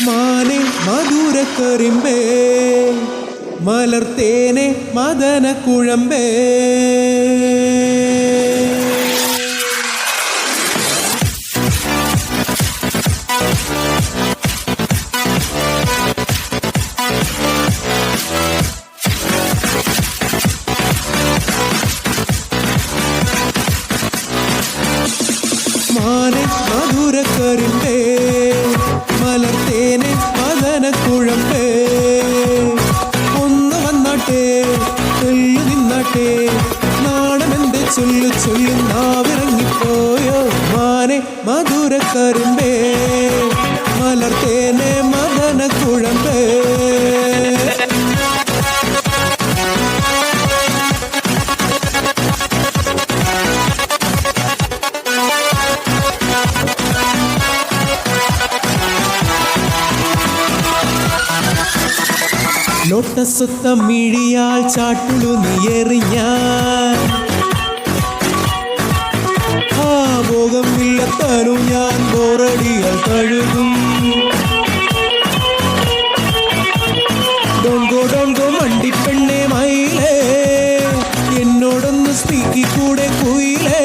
മാനെ മധുരക്കരിമ്പേ മലർത്തേനെ മദന കുഴമ്പേ മാനെ മധുരക്കരിമ്പേ മലർത്തേനെ മദന കുഴമ്പേ ഒന്ന് വന്നാട്ടെ ചൊല്ലു നിന്നാട്ടെ നാടനെന്റെ ചൊല്ലു ചൊല്ലു നാവിറങ്ങിപ്പോയോ മാനെ മധുരക്കരിമ്പേ മലർത്തേനെ മദന കുഴമ്പേ ലോട്ടസൊത്ത മിഴിയാൽ ചാട്ടുളു നീയെറിഞ്ഞാൻ ആ ഭോഗം ഇല്ലത്തനു ഞാൻ ബോറടിയാൽ കഴുകും ഡോങ്കോ ഡോങ്കോ മണ്ടിപ്പെണ്ണെ മയിലേ എന്നോടൊന്ന് സ്പീക്കി കൂടെ കുയിലേ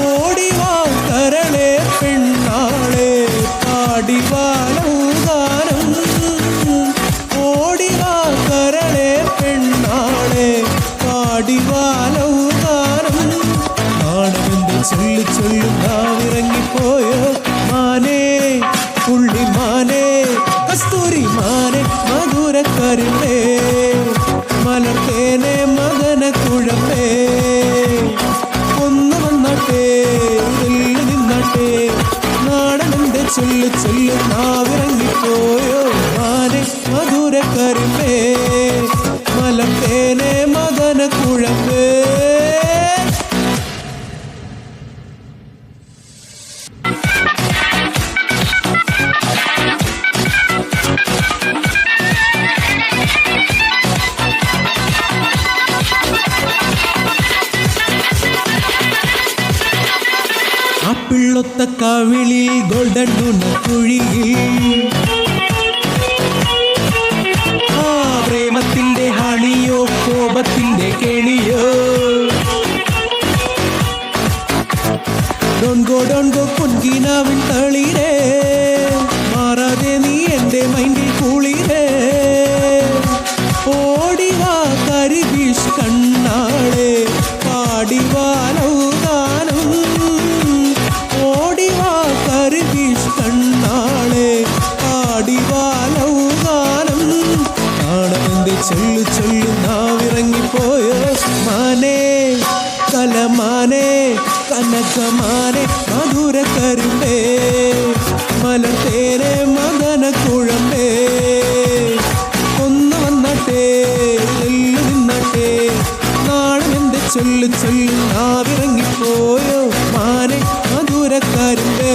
ഓടിവാ കരളെ പെണ്ണാളെ പാടിവാലോ ചൊല്ലു ചൊല്ലു നാവിറങ്ങിപ്പോയോ മാനേ പുള്ളി മാനേ കസ്തൂരി മാനേ മധുരക്കരിമ്പേ മലർത്തേനെ മദന കുഴമ്പേ ഒന്ന് വന്നാട്ടെ ചൊല്ലു നിന്നാട്ടെ നാടനെന്റെ ചൊല്ലു ചൊല്ലു നാവിറങ്ങിപ്പോയോ മാനേ മധുരക്കരിമ്പേ മലർത്തേനെ മദന കുഴമ്പേ പിള്ളൊത്ത കവിളിൽ ഗോൾഡൻ കുഴിയിൽ ആ പ്രേമത്തിന്റെ ഹണിയോ കോപത്തിന്റെ കെണിയോ ഡോൺഗോ ഡോൺഗോ പൊൻകിനാവിൻ തളിരേ മാറാതെ നീ എന്റെ മൈൻഡിൽ കുളിരേ ഓടിവാ കരിവീഷ് കണ്ണാളെ പാടിവാലോ ഗാനം ഓടിവാ കരിവീഷ് കണ്ണാളെ പാടിവാലോ ഗാനം നാടനെന്റെ ചൊല്ലു ചൊല്ലു നാവിറങ്ങിപ്പോയോ മാനേ കലമാനേ കനകമാനേ മധുരക്കരിമ്പേ മലർത്തേനെ മദന കുഴമ്പേ ഒന്ന് വന്നാട്ടെ ചൊല്ലു നിന്നാട്ടെ നാടനെന്റെ ചൊല്ലു ചൊല്ലു നാവിറങ്ങിപ്പോയോ മാനേ മധുരക്കരിമ്പേ